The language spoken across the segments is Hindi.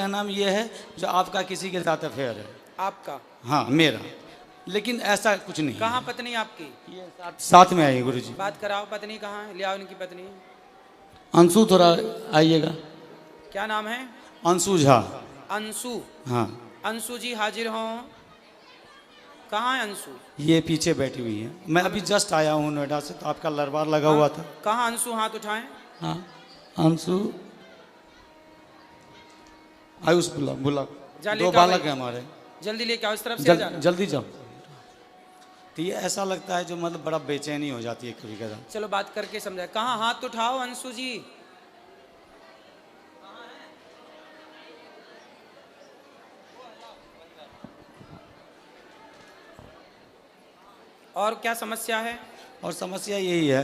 का नाम ये है जो आपका किसी के साथ अफेयर है। आपका? हाँ मेरा, लेकिन ऐसा कुछ नहीं। कहाँ पत्नी आपकी? ये साथ में आई गुरुजी। बात कराओ, पत्नी कहाँ है? ले आओ इनकी पत्नी। अंशु थोड़ा आइएगा। क्या नाम है? अंशु झा। अंशु? हाँ। अंशु जी हाजिर हों। कहाँ है अंशु? ये पीछे बैठी हुई है। मैं अभी जस्ट आया हूँ नोएडा से, तो आपका लरबार लगा हुआ था। कहाँ अंशु? हाथ उठाएं। हाँ अंशु आयुष बुला बुला। दो बालक है हमारे। जल्दी लेके आओ, इस तरफ से जाना। जल्दी जाओ। तो ये ऐसा लगता है जो मतलब बड़ा बेचैनी हो जाती है कभी कभी। चलो बात करके समझाए। कहाँ? हाथ उठाओ अंशु जी। और क्या समस्या है? और समस्या यही है,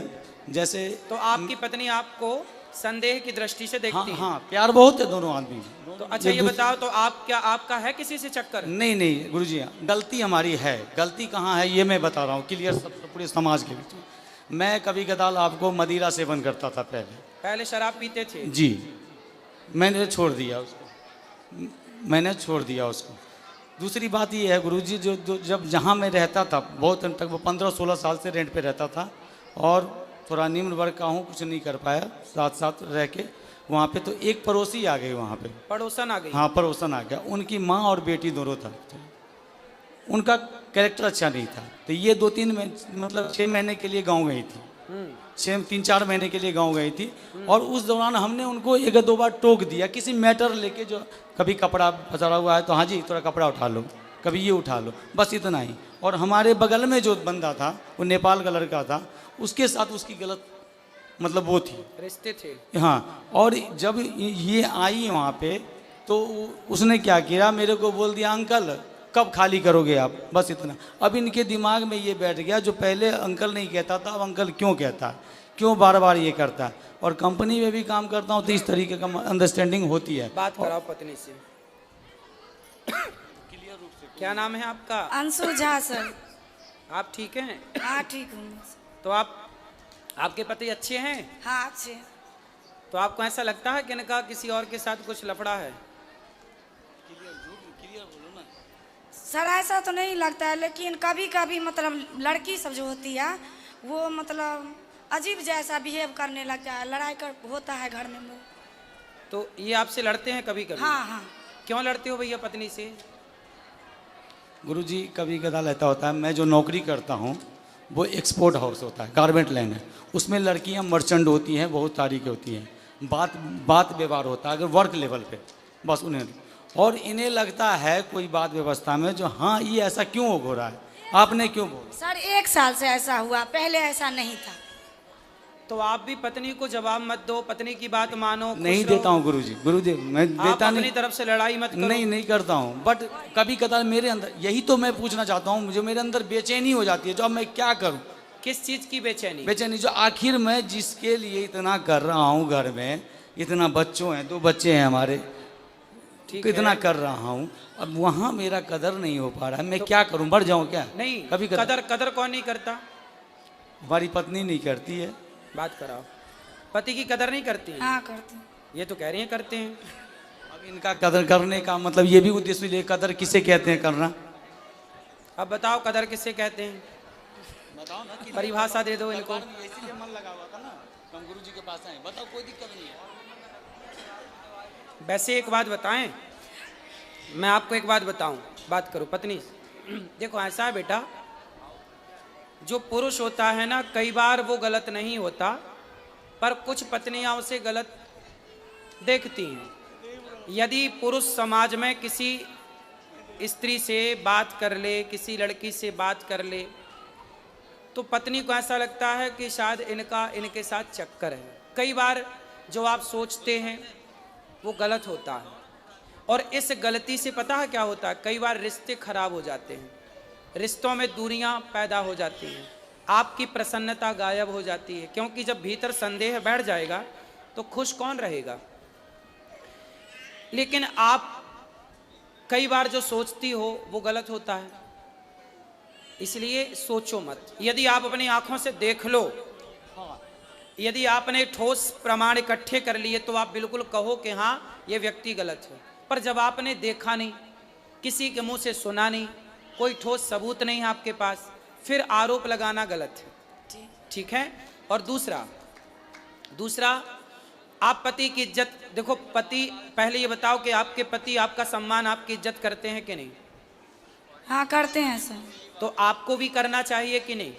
जैसे तो आपकी पत्नी आपको संदेह की दृष्टि से देखती है? हाँ, प्यार बहुत है दोनों आदमी। तो अच्छा ये बताओ, तो आप क्या, आपका है किसी से चक्कर? नहीं नहीं गुरुजी, गलती हमारी है। गलती कहाँ है ये मैं बता रहा हूँ क्लियर, सब पूरे समाज के बीच में। मैं कभी कदाल आपको मदिरा सेवन करता था पहले शराब पीते थे जी। मैंने छोड़ दिया उसको। दूसरी बात ये है गुरुजी, जो जब जहाँ मैं रहता था बहुत तक, वो 15-16 साल से रेंट पे रहता था और थोड़ा निम्न वर्ग का हूँ, कुछ नहीं कर पाया साथ साथ रह के वहाँ पे। तो एक पड़ोसी आ गई वहाँ पे, पड़ोसन आ गई। हाँ पड़ोसन आ गया। उनकी माँ और बेटी दोनों था, उनका कैरेक्टर अच्छा नहीं था। तो ये 2-3 मतलब 6 महीने के लिए गाँव गई थी, 3-4 महीने के लिए गाँव गई थी। और उस दौरान हमने उनको 1-2 बार टोक दिया किसी मैटर लेके, जो कभी कपड़ा पसरा हुआ है तो हाँ जी थोड़ा कपड़ा उठा लो, कभी ये उठा लो, बस इतना ही। और हमारे बगल में जो बंदा था वो नेपाल का लड़का था, उसके साथ उसकी गलत मतलब वो थी, रिश्ते थे। हाँ। और जब ये आई वहाँ पे तो उसने क्या किया, मेरे को बोल दिया अंकल कब खाली करोगे आप, बस इतना। अब इनके दिमाग में ये बैठ गया, जो पहले अंकल नहीं कहता था अब अंकल क्यों कहता है, क्यों बार बार ये करता है। और कंपनी में भी काम करता हूँ तो इस तरीके का अंडरस्टैंडिंग होती है। बात कराओ पत्नी से। क्या नाम है आपका? अंशु झा सर। आप ठीक हैं? हाँ ठीक हूँ। तो आपके पति अच्छे हैं? हाँ अच्छे। तो आपको ऐसा लगता है कि इनका किसी और के साथ कुछ लफड़ा है? सर ऐसा तो नहीं लगता है, लेकिन कभी कभी मतलब लड़की सब जो होती है वो मतलब अजीब जैसा बिहेव करने लगता है, लड़ाई कर होता है घर में वो। तो ये आपसे लड़ते हैं कभी कभी? हाँ हाँ। क्यों लड़ते हो भैया पत्नी से? गुरुजी कभी कदाल ऐसा होता है, मैं जो नौकरी करता हूँ वो एक्सपोर्ट हाउस होता है, गारमेंट लाइन है, उसमें लड़कियाँ मर्चेंट होती हैं, बहुत तारीखें होती हैं, बात व्यवहार होता है अगर वर्क लेवल पे, बस उन्हें। और इन्हें लगता है कोई बात व्यवस्था में जो हाँ ये ऐसा क्यों हो रहा है, आपने क्यों बोला? सर 1 साल से ऐसा हुआ, पहले ऐसा नहीं था। तो आप भी पत्नी को जवाब मत दो, पत्नी की बात मानो। नहीं देता हूँ गुरुजी मैं देता नहीं। अपनी तरफ से लड़ाई मत करो। नहीं करता हूँ, बट कभी कदार मेरे अंदर, यही तो मैं पूछना चाहता हूँ, मुझे मेरे अंदर बेचैनी हो जाती है, जो अब मैं क्या करूँ। किस चीज की बेचैनी? बेचैनी जो आखिर मैं जिसके लिए इतना कर रहा हूँ, घर में इतना बच्चों हैं, 2 बच्चे हैं हमारे, इतना कर रहा हूँ, अब वहाँ मेरा कदर नहीं हो पा रहा है। मैं तो क्या करूँ, बढ़ जाऊँ क्या? नहीं, कभी कदर कौन नहीं करता? हमारी पत्नी नहीं करती है। बात कराओ। पति की कदर नहीं करती? हाँ करती। ये तो कह रही हैं करते हैं। अब इनका कदर करने का मतलब ये भी उद्देश्य ले, कदर किसे कहते हैं करना? अब बताओ कदर किसे कहते हैं, बताओ ना, परिभाषा दे दो इनको। इसीलिए मन लगा हुआ था ना, हम गुरुजी के पास आए, बताओ कोई दिक्कत नहीं है। वैसे एक बात बताएं, मैं आपको एक बात बताऊं, बात करो पत्नी। देखो ऐसा है बेटा, जो पुरुष होता है ना, कई बार वो गलत नहीं होता, पर कुछ पत्नियां उसे गलत देखती हैं। यदि पुरुष समाज में किसी स्त्री से बात कर ले, किसी लड़की से बात कर ले, तो पत्नी को ऐसा लगता है कि शायद इनके साथ चक्कर है। कई बार जो आप सोचते हैं वो गलत होता है, और इस गलती से पता है क्या होता है, कई बार रिश्ते खराब हो जाते हैं, रिश्तों में दूरियां पैदा हो जाती हैं, आपकी प्रसन्नता गायब हो जाती है, क्योंकि जब भीतर संदेह बैठ जाएगा तो खुश कौन रहेगा। लेकिन आप कई बार जो सोचती हो वो गलत होता है, इसलिए सोचो मत। यदि आप अपनी आंखों से देख लो, यदि आपने ठोस प्रमाण इकट्ठे कर लिए, तो आप बिल्कुल कहो कि हाँ ये व्यक्ति गलत है। पर जब आपने देखा नहीं, किसी के मुंह से सुना नहीं, कोई ठोस सबूत नहीं है आपके पास, फिर आरोप लगाना गलत है। ठीक है। और दूसरा आप पति की इज्जत, देखो पति, पहले ये बताओ कि आपके पति आपका सम्मान, आपकी इज्जत करते हैं कि नहीं? हाँ करते हैं सर। तो आपको भी करना चाहिए कि नहीं?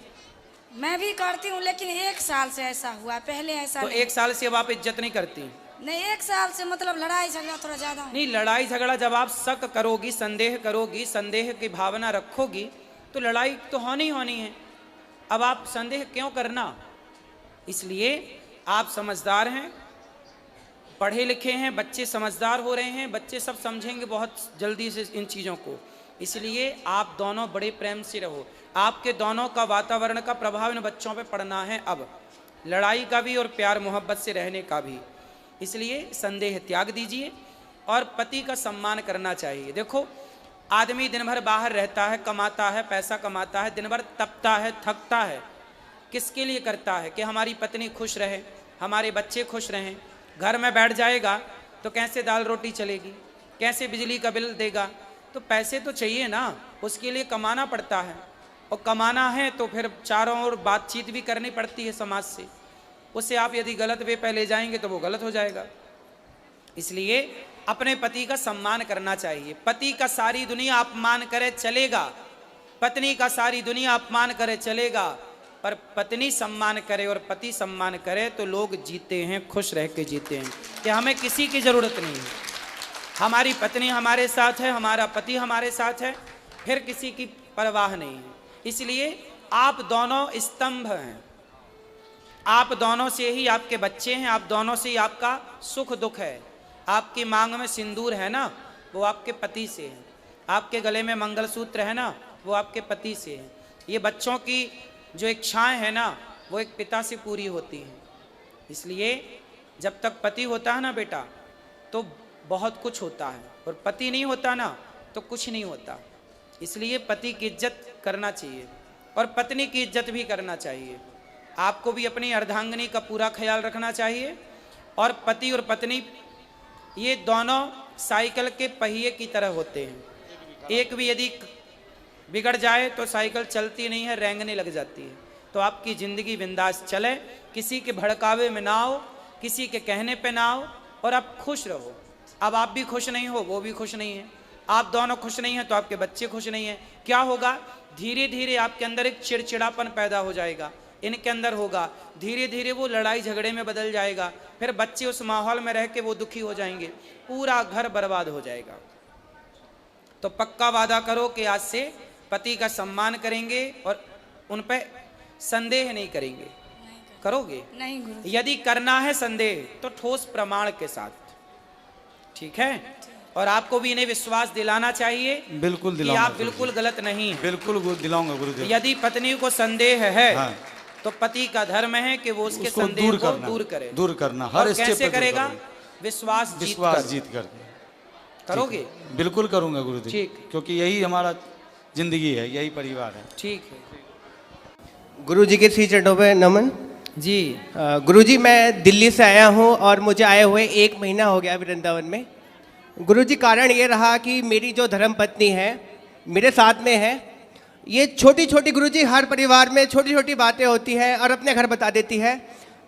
मैं भी करती हूँ, लेकिन 1 साल से ऐसा हुआ, पहले ऐसा तो नहीं। 1 साल से अब आप इज्जत नहीं करती? नहीं, 1 साल से मतलब लड़ाई झगड़ा थोड़ा ज्यादा हो। नहीं, लड़ाई झगड़ा जब आप शक करोगी, संदेह करोगी, संदेह की भावना रखोगी, तो लड़ाई तो होनी होनी है। अब आप संदेह क्यों करना? इसलिए आप समझदार हैं, पढ़े लिखे हैं, बच्चे समझदार हो रहे हैं, बच्चे सब समझेंगे बहुत जल्दी से इन चीज़ों को। इसलिए आप दोनों बड़े प्रेम से रहो। आपके दोनों का वातावरण का प्रभाव इन बच्चों पे पड़ना है, अब लड़ाई का भी और प्यार मोहब्बत से रहने का भी। इसलिए संदेह त्याग दीजिए और पति का सम्मान करना चाहिए। देखो, आदमी दिन भर बाहर रहता है, कमाता है, पैसा कमाता है, दिन भर तपता है, थकता है, किसके लिए करता है? कि हमारी पत्नी खुश रहे, हमारे बच्चे खुश रहें। घर में बैठ जाएगा तो कैसे दाल रोटी चलेगी, कैसे बिजली का बिल देगा? तो पैसे तो चाहिए ना, उसके लिए कमाना पड़ता है, और कमाना है तो फिर चारों ओर बातचीत भी करनी पड़ती है समाज से। उससे आप यदि गलत वे पे ले जाएंगे तो वो गलत हो जाएगा। इसलिए अपने पति का सम्मान करना चाहिए। पति का सारी दुनिया अपमान करे चलेगा, पत्नी का सारी दुनिया अपमान करे चलेगा, पर पत्नी सम्मान करे और पति सम्मान करे तो लोग जीते हैं, खुश रह के जीते हैं, कि हमें किसी की ज़रूरत नहीं है। हमारी पत्नी हमारे साथ है, हमारा पति हमारे साथ है, फिर किसी की परवाह नहीं है। इसलिए आप दोनों स्तंभ हैं, आप दोनों से ही आपके बच्चे हैं, आप दोनों से ही आपका सुख दुख है। आपकी मांग में सिंदूर है ना, वो आपके पति से है। आपके गले में मंगलसूत्र है ना, वो आपके पति से है। ये बच्चों की जो इच्छाएं हैं ना, वो एक पिता से पूरी होती हैं। इसलिए जब तक पति होता है ना बेटा, तो बहुत कुछ होता है, और पति नहीं होता ना तो कुछ नहीं होता। इसलिए पति की इज्जत करना चाहिए और पत्नी की इज्जत भी करना चाहिए। आपको भी अपनी अर्धांगिनी का पूरा ख्याल रखना चाहिए। और पति और पत्नी ये दोनों साइकिल के पहिए की तरह होते हैं। एक भी यदि बिगड़ जाए तो साइकिल चलती नहीं है, रेंगने लग जाती है। तो आपकी ज़िंदगी बिंदास चले, किसी के भड़कावे में ना हो, किसी के कहने पे ना हो, और आप खुश रहो। अब आप भी खुश नहीं हो, वो भी खुश नहीं है, आप दोनों खुश नहीं हैं तो आपके बच्चे खुश नहीं हैं। क्या होगा? धीरे धीरे आपके अंदर एक चिड़चिड़ापन पैदा हो जाएगा, इनके अंदर होगा, धीरे धीरे वो लड़ाई झगड़े में बदल जाएगा, फिर बच्चे उस माहौल में रह के वो दुखी हो जाएंगे, पूरा घर बर्बाद हो जाएगा। तो पक्का वादा करो कि आज से पति का सम्मान करेंगे और उन पर संदेह नहीं करेंगे। करोगे? नहीं गुरु। यदि करना है संदेह तो ठोस प्रमाण के साथ, ठीक है? और आपको भी इन्हें विश्वास दिलाना चाहिए, बिल्कुल कि दिलाऊंगा, आप बिल्कुल गलत नहीं हैं। बिल्कुल दिलाऊंगा गुरुदेव। यदि पत्नी को संदेह है, हाँ। तो पति का धर्म है कि वो उसके उसको संदेह को दूर करे। दूर करना और हर स्टेप कैसे पे दूर करेगा? करूंगा। विश्वास जीत कर करोगे? बिल्कुल करूंगा गुरुदेव, ठीक। क्योंकि यही हमारा जिंदगी है, यही परिवार है। ठीक है गुरु जी के श्री चरणों पे नमन जी। गुरु जी, मैं दिल्ली से आया हूँ और मुझे आए हुए 1 महीना हो गया वृंदावन में। गुरु जी, कारण ये रहा कि मेरी जो धर्मपत्नी है मेरे साथ में है। ये छोटी छोटी गुरु जी हर परिवार में छोटी छोटी बातें होती हैं और अपने घर बता देती है।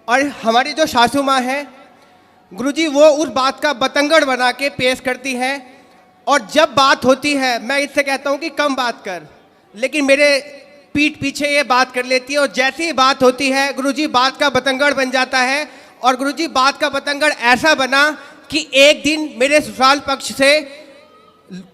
और हमारी जो सासू माँ है गुरु जी, वो उस बात का बतंगड़ बना के पेश करती है। और जब बात होती है मैं इससे कहता हूँ कि कम बात कर, लेकिन मेरे पीठ पीछे ये बात कर लेती है। और जैसी ही बात होती है गुरु जी, बात का बतंगड़ बन जाता है। और गुरु जी, बात का बतंगड़ ऐसा बना कि एक दिन मेरे ससुराल पक्ष से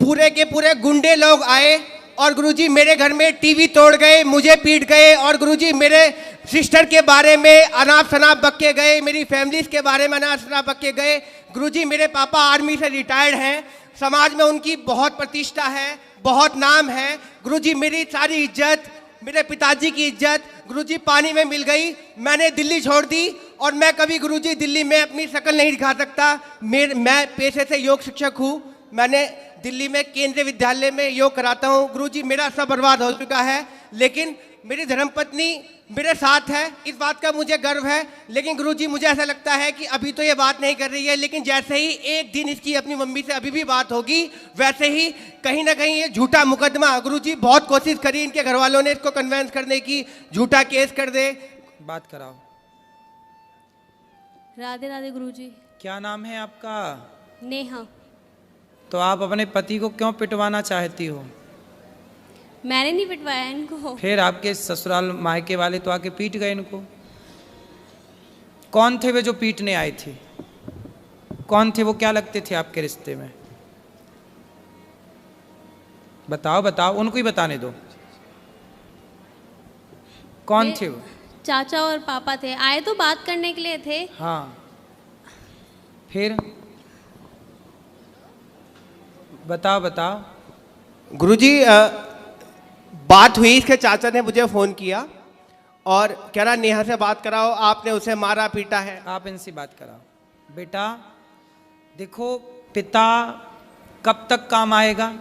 पूरे के पूरे गुंडे लोग आए और गुरुजी मेरे घर में टीवी तोड़ गए, मुझे पीट गए। और गुरुजी मेरे सिस्टर के बारे में अनाप शनाप बक्के गए, मेरी फैमिलीज के बारे में अनाप शनाप बक्के गए। गुरुजी मेरे पापा आर्मी से रिटायर्ड हैं, समाज में उनकी बहुत प्रतिष्ठा है, बहुत नाम है। गुरुजी मेरी सारी इज्जत, मेरे पिताजी की इज्जत गुरुजी पानी में मिल गई। मैंने दिल्ली छोड़ दी और मैं कभी गुरुजी दिल्ली में अपनी शक्ल नहीं दिखा सकता। मैं पेशे से योग शिक्षक हूँ, मैंने दिल्ली में केंद्रीय विद्यालय में योग कराता हूँ। गुरुजी मेरा सब बर्बाद हो चुका है, लेकिन मेरी धर्मपत्नी मेरे साथ है, इस बात का मुझे गर्व है। लेकिन गुरुजी मुझे ऐसा लगता है कि अभी तो ये बात नहीं कर रही है, लेकिन जैसे ही एक दिन इसकी अपनी मम्मी से अभी भी बात होगी, वैसे ही कहीं ना कहीं ये झूठा मुकदमा, गुरुजी बहुत कोशिश करी इनके घर वालों ने इसको कन्वेंस करने की, झूठा केस कर दे। बात कराओ। राधे राधे गुरुजी। क्या नाम है आपका? नेहा। तो आप अपने पति को क्यों पिटवाना चाहती हो? मैंने नहीं पिटवाया इनको। फिर आपके ससुराल मायके वाले तो आके पीट गए इनको। कौन थे वे जो पीटने आए थे? कौन थे वो? क्या लगते थे आपके रिश्ते में? बताओ बताओ, उनको ही बताने दो। कौन थे वो? चाचा और पापा थे, आए तो बात करने के लिए थे। हाँ, फिर बताओ बताओ। गुरुजी बात हुई, इसके चाचा ने मुझे फ़ोन किया और कह रहा नेहा से बात कराओ, आपने उसे मारा पीटा है। आप इनसे बात कराओ। बेटा देखो, पिता कब तक काम आएगा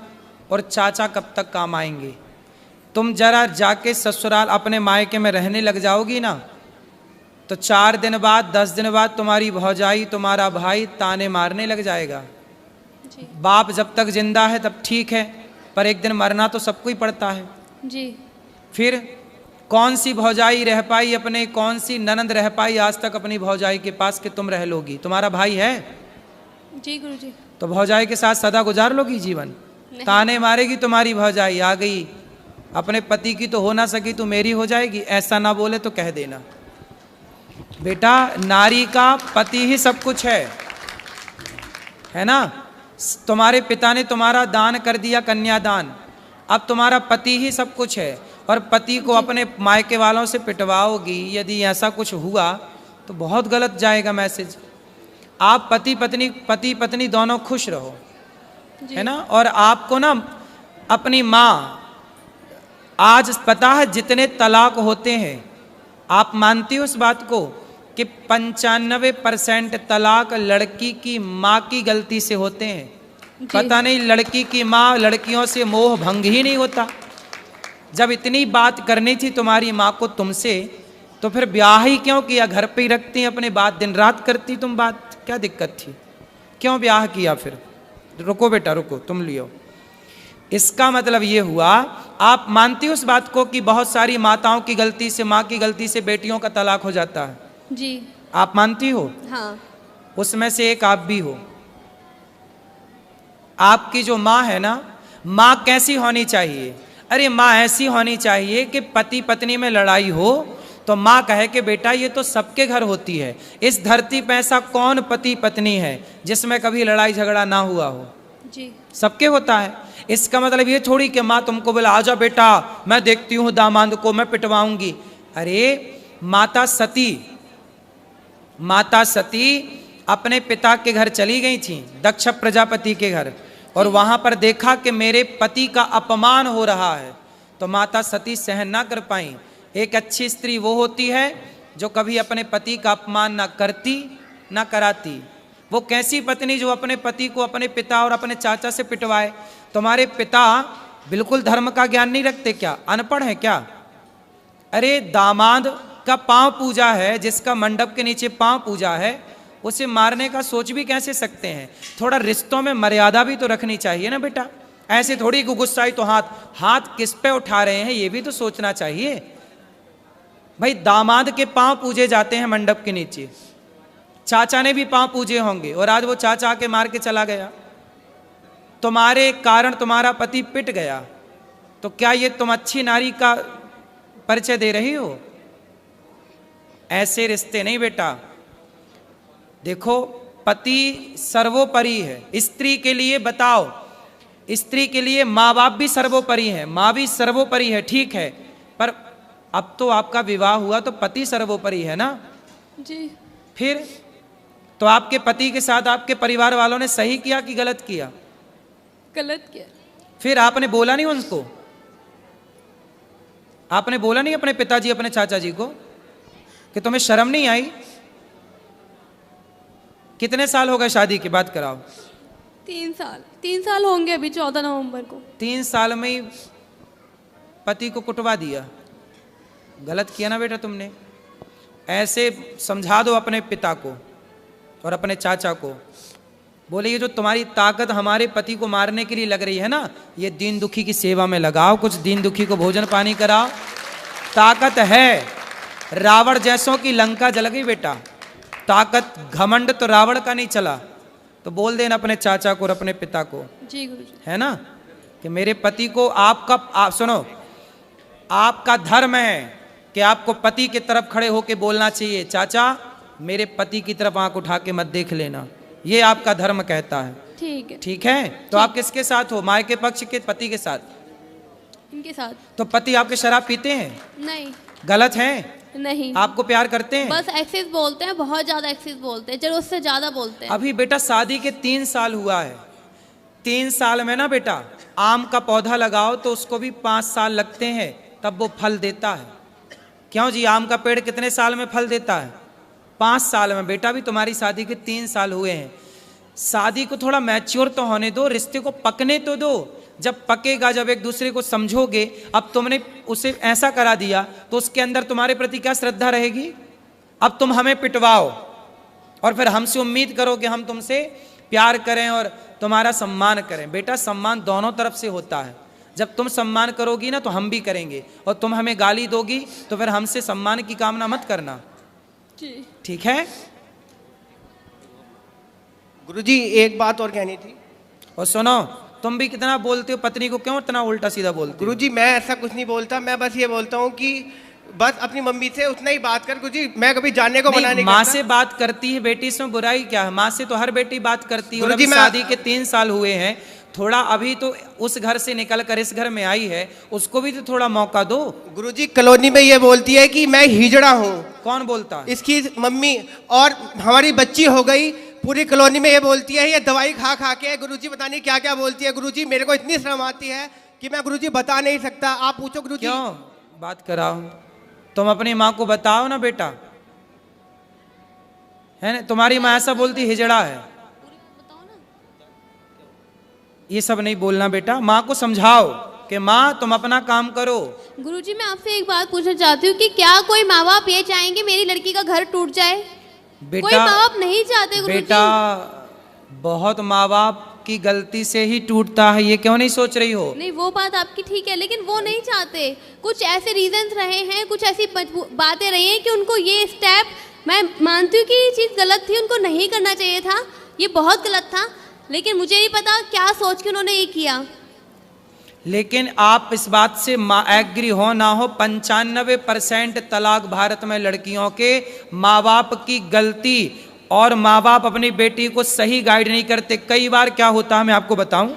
और चाचा कब तक काम आएंगे। तुम जरा जाके ससुराल अपने मायके में रहने लग जाओगी ना, तो 4 दिन बाद 10 दिन बाद तुम्हारी भौजाई, तुम्हारा भाई ताने मारने लग जाएगा। जी बाप जब तक जिंदा है तब ठीक है, पर एक दिन मरना तो सबको ही पड़ता है। जी। फिर कौन सी भौजाई रह पाई अपने, कौन सी ननंद रह पाई आज तक अपनी भौजाई के पास कि तुम रह लोगी? तुम्हारा भाई है जी गुरुजी। तो भौजाई के साथ सदा गुजार लोगी जीवन? ताने मारेगी तुम्हारी भौजाई, आ गई अपने पति की तो हो ना सकी तो मेरी हो जाएगी, ऐसा ना बोले तो कह देना। बेटा नारी का पति ही सब कुछ है ना। तुम्हारे पिता ने तुम्हारा दान कर दिया, कन्यादान, अब तुम्हारा पति ही सब कुछ है। और पति को अपने मायके वालों से पिटवाओगी, यदि ऐसा कुछ हुआ तो बहुत गलत जाएगा मैसेज। आप पति पत्नी दोनों खुश रहो, है ना। और आपको ना अपनी माँ, आज पता है जितने तलाक होते हैं, आप मानती हो उस बात को कि 95% तलाक लड़की की माँ की गलती से होते हैं। पता नहीं लड़की की माँ, लड़कियों से मोह भंग ही नहीं होता। जब इतनी बात करनी थी तुम्हारी माँ को तुमसे, तो फिर ब्याह ही क्यों किया? घर पे ही रखती अपने बात, दिन रात करती तुम बात, क्या दिक्कत थी? क्यों ब्याह किया फिर? रुको बेटा रुको, तुम लियो। इसका मतलब ये हुआ, आप मानती हो उस बात को कि बहुत सारी माताओं की गलती से, माँ की गलती से बेटियों का तलाक हो जाता है? जी। आप मानती हो? हाँ। उसमें से एक आप भी हो। आपकी जो माँ है ना, माँ कैसी होनी चाहिए? अरे माँ ऐसी होनी चाहिए कि पति पत्नी में लड़ाई हो तो माँ कहे कि बेटा ये तो सबके घर होती है, इस धरती पे ऐसा कौन पति पत्नी है जिसमें कभी लड़ाई झगड़ा ना हुआ हो? जी। सबके होता है। इसका मतलब ये थोड़ी कि माँ तुमको बोला आजा बेटा मैं देखती हूँ दामाद को मैं पिटवाऊंगी। अरे माता सती अपने पिता के घर चली गई थी, दक्ष प्रजापति के घर, और वहां पर देखा कि मेरे पति का अपमान हो रहा है, तो माता सती सहन ना कर पाई। एक अच्छी स्त्री वो होती है जो कभी अपने पति का अपमान ना करती ना कराती। वो कैसी पत्नी जो अपने पति को अपने पिता और अपने चाचा से पिटवाए? तुम्हारे पिता बिल्कुल धर्म का ज्ञान नहीं रखते क्या? अनपढ़ है क्या? अरे दामाद का पांव पूजा है, जिसका मंडप के नीचे पांव पूजा है, उसे मारने का सोच भी कैसे सकते हैं? थोड़ा रिश्तों में मर्यादा भी तो रखनी चाहिए ना बेटा। ऐसे थोड़ी गुस्साई तो हाथ किस पे उठा रहे हैं ये भी तो सोचना चाहिए। भाई दामाद के पांव पूजे जाते हैं मंडप के नीचे, चाचा ने भी पांव पूजे होंगे, और आज वो चाचा आके मार के चला गया, तुम्हारे कारण तुम्हारा पति पिट गया, तो क्या ये तुम अच्छी नारी का परिचय दे रही हो? ऐसे रिश्ते नहीं बेटा। देखो पति सर्वोपरि है, स्त्री के लिए बताओ, स्त्री के लिए माँ बाप भी सर्वोपरि है, माँ भी सर्वोपरि है, ठीक है, पर अब तो आपका विवाह हुआ तो पति सर्वोपरि है ना। जी। फिर तो आपके पति के साथ आपके परिवार वालों ने सही किया कि गलत किया? गलत किया। फिर आपने बोला नहीं उनको? आपने बोला नहीं अपने पिताजी अपने चाचा जी को कि तुम्हें शर्म नहीं आई? कितने साल हो गए शादी की? बात कराओ। 3 साल होंगे अभी 14 नवंबर को। 3 साल में ही पति को कुटवा दिया? गलत किया ना बेटा तुमने। ऐसे समझा दो अपने पिता को और अपने चाचा को, बोले ये जो तुम्हारी ताकत हमारे पति को मारने के लिए लग रही है ना, ये दीन दुखी की सेवा में लगाओ, कुछ दीन दुखी को भोजन पानी कराओ। ताकत है, रावण जैसों की लंका जल गई बेटा। ताकत घमंड तो रावण का नहीं चला। तो बोल देना अपने चाचा को और अपने पिता को, जी गुरुजी। है ना, कि मेरे पति को आप सुनो, आपका धर्म है कि आपको पति की तरफ खड़े होकर बोलना चाहिए, चाचा मेरे पति की तरफ आंख उठा के मत देख लेना, ये आपका धर्म कहता है। ठीक है। ठीक है, तो आप किसके साथ हो, माँ के पक्ष के पति के साथ? इनके साथ। तो पति आपके शराब पीते हैं? नहीं। गलत है? नहीं। आपको प्यार करते हैं? बस एक्सेस बोलते हैं, बहुत ज्यादा एक्सेस बोलते हैं, जरूरत से ज्यादा बोलते हैं। अभी बेटा शादी के 3 साल हुआ है, 3 साल में ना बेटा आम का पौधा लगाओ तो उसको भी 5 साल लगते हैं तब वो फल देता है। क्यों जी, आम का पेड़ कितने साल में फल देता है? 5 साल में। बेटा भी तुम्हारी शादी के 3 साल हुए हैं, शादी को थोड़ा मैच्योर तो होने दो, रिश्ते को पकने तो दो। जब पकेगा, जब एक दूसरे को समझोगे, अब तुमने उसे ऐसा करा दिया तो उसके अंदर तुम्हारे प्रति क्या श्रद्धा रहेगी? अब तुम हमें पिटवाओ और फिर हमसे उम्मीद करो कि हम तुमसे प्यार करें और तुम्हारा सम्मान करें। बेटा सम्मान दोनों तरफ से होता है, जब तुम सम्मान करोगी ना तो हम भी करेंगे, और तुम हमें गाली दोगी तो फिर हमसे सम्मान की कामना मत करना। ठीक है गुरुजी, एक बात और कहनी थी। और सुनो, तुम भी कितना बोलते हो पत्नी को, क्यों इतना उल्टा सीधा बोलते हो? गुरुजी मैं ऐसा कुछ नहीं बोलता, मैं बस ये बोलता हूँ कि बस अपनी मम्मी से उतना ही बात कर गुरुजी, मैं कभी जानने को मना नहीं माँ करता। से बात करती है बेटी, इसमें बुराई क्या है? माँ से तो हर बेटी बात करती है। और गुरुजी अभी मैं- शादी के 3 साल हुए हैं, थोड़ा अभी तो उस घर से निकल कर इस घर में आई है, उसको भी तो थोड़ा मौका दो। गुरुजी कॉलोनी में ये बोलती है कि मैं हिजड़ा हूँ, कौन बोलता है? इसकी मम्मी, और हमारी बच्ची हो गई, पूरी कॉलोनी में ये बोलती है ये दवाई खा खा के। गुरुजी पता नहीं क्या क्या बोलती है। गुरुजी मेरे को इतनी शर्म आती है कि मैं गुरुजी बता नहीं सकता, आप पूछो गुरुजी। क्यों बात कराओ, तुम अपनी माँ को बताओ ना बेटा, है ना? तुम्हारी माँ ऐसा बोलती हिजड़ा है, ये सब नहीं बोलना बेटा। माँ को समझाओ कि माँ तुम अपना काम करो। गुरुजी मैं आपसे एक बात पूछना चाहती हूँ कि क्या कोई माँ बाप ये चाहेंगे मेरी लड़की का घर टूट जाए? कोई माँ बाप नहीं चाहते गुरुजी। बेटा बहुत माँ बाप की गलती से ही टूटता है, ये क्यों नहीं सोच रही हो? नहीं वो बात आपकी ठीक है, लेकिन वो नहीं चाहते। कुछ ऐसे रीजंस रहे हैं, कुछ ऐसी बातें रही हैं कि उनको ये स्टेप, मैं मानती हूँ कि ये चीज़ गलत थी, उनको नहीं करना चाहिए था, ये बहुत गलत था, लेकिन मुझे नहीं पता क्या सोच के उन्होंने ये किया। लेकिन आप इस बात से एग्री हो ना हो, 95% तलाक भारत में लड़कियों के माँ बाप की गलती, और माँ बाप अपनी बेटी को सही गाइड नहीं करते। कई बार क्या होता है मैं आपको बताऊं,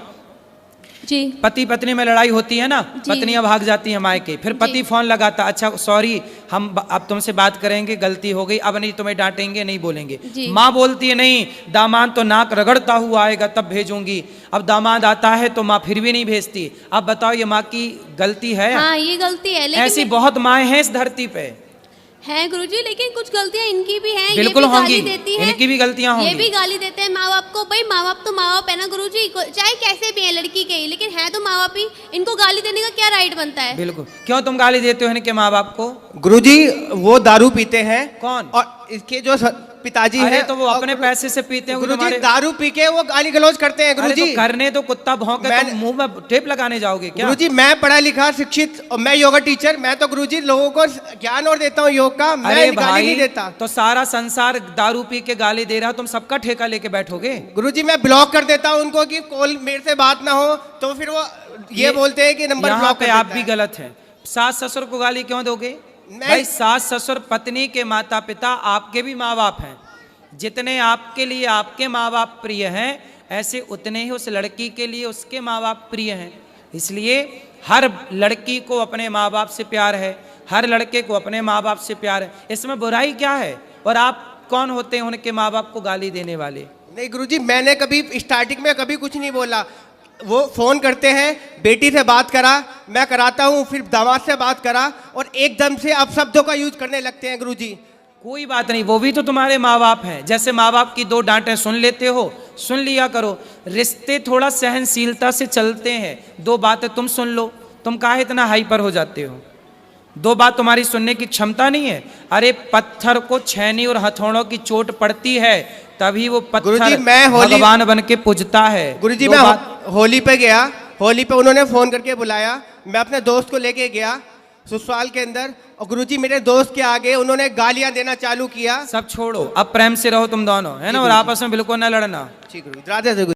जी पति पत्नी में लड़ाई होती है ना, पत्नियां भाग जाती हैं मायके, फिर पति फोन लगाता, अच्छा सॉरी हम अब तुमसे बात करेंगे, गलती हो गई, अब नहीं तुम्हें डांटेंगे, नहीं बोलेंगे। माँ बोलती है नहीं, दामाद तो नाक रगड़ता हुआ आएगा तब भेजूंगी। अब दामाद आता है तो माँ फिर भी नहीं भेजती। अब बताओ ये माँ की गलती है? हाँ ये गलती है, लेकिन ऐसी बहुत माएँ हैं इस धरती पे। है गुरुजी, लेकिन कुछ गलतियां इनकी भी हैं। बिल्कुल ये भी होंगी, गाली देती है, इनकी भी गलतियां होंगी। ये भी गाली देते हैं माँ बाप को। भाई माँ बाप तो माँ बाप है ना गुरुजी, चाहे कैसे भी है लड़की के ही, लेकिन है तो माँ बाप ही। इनको गाली देने का क्या राइट बनता है? बिल्कुल। क्यों तुम गाली देते हो इनके माँ बाप को? गुरुजी वो दारू पीते हैं। कौन? और इसके जो पिताजी अरे हैं तो वो अपने पैसे से पीते हैं गुरुजी, तुम्हारे। दारू पी के वो गाली गलौज करते हैं अरे गुरुजी। तो करने तो कुत्ता भौंके, तुम मुंह में टेप लगाने जाओगे क्या? गुरुजी मैं पढ़ा लिखा शिक्षित और मैं योगा टीचर, मैं तो गुरुजी लोगों को ज्ञान और देता हूँ योग का, मैं अरे गाली नहीं देता। तो सारा संसार दारू पी के गाली दे रहा, तुम सबका ठेका लेके बैठोगे? गुरुजी मैं ब्लॉक कर देता हूँ उनको कि कॉल मेरे से बात ना हो, तो फिर वो ये बोलते हैं कि नंबर यहाँ ब्लॉक पे कर आप देता भी है। गलत हैं। सास ससुर को गाली क्यों दोगे? मैं- भाई सास ससुर पत्नी के माता पिता आपके भी माँ बाप हैं। जितने आपके लिए आपके माँ बाप प्रिय हैं, ऐसे उतने ही उस लड़की के लिए उसके माँ बाप प्रिय हैं। इसलिए हर लड़की को अपने माँ बाप से प्यार है, हर लड़के को अपने माँ बाप से प्यार है, इसमें बुराई क्या है? और आप कौन होते हैं उनके माँ बाप को गाली देने वाले? नहीं गुरुजी मैंने कभी स्टार्टिंग में कभी कुछ नहीं बोला। वो फोन करते हैं, बेटी से बात करा, मैं कराता हूँ, फिर दामाद से बात करा, और एकदम से अब शब्दों का यूज करने लगते हैं गुरुजी। कोई बात नहीं, वो भी तो तुम्हारे माँ बाप हैं। जैसे माँ बाप की 2 डांटें सुन लेते हो, सुन लिया करो। रिश्ते थोड़ा सहनशीलता से चलते हैं, 2 बातें तुम सुन लो, तुम काहे इतना हाइपर हो जाते हो? दो बात तुम्हारी सुनने की क्षमता नहीं है। अरे पत्थर को छैनी और हथौड़ों की चोट पड़ती है तभी वो गुरुजी, पत्थर मैं भगवान बन के पूजता है। गुरुजी दो मैं बात- होली पे गया, होली पे उन्होंने फोन करके बुलाया, मैं अपने दोस्त को लेके गया ससुराल के अंदर, और गुरुजी मेरे दोस्त के आगे उन्होंने गालियां देना चालू किया। सब छोड़ो, अब प्रेम से रहो तुम दोनों, है ना, और आपस में बिल्कुल ना लड़ना। ठीक गुरुजी, राधे राधे।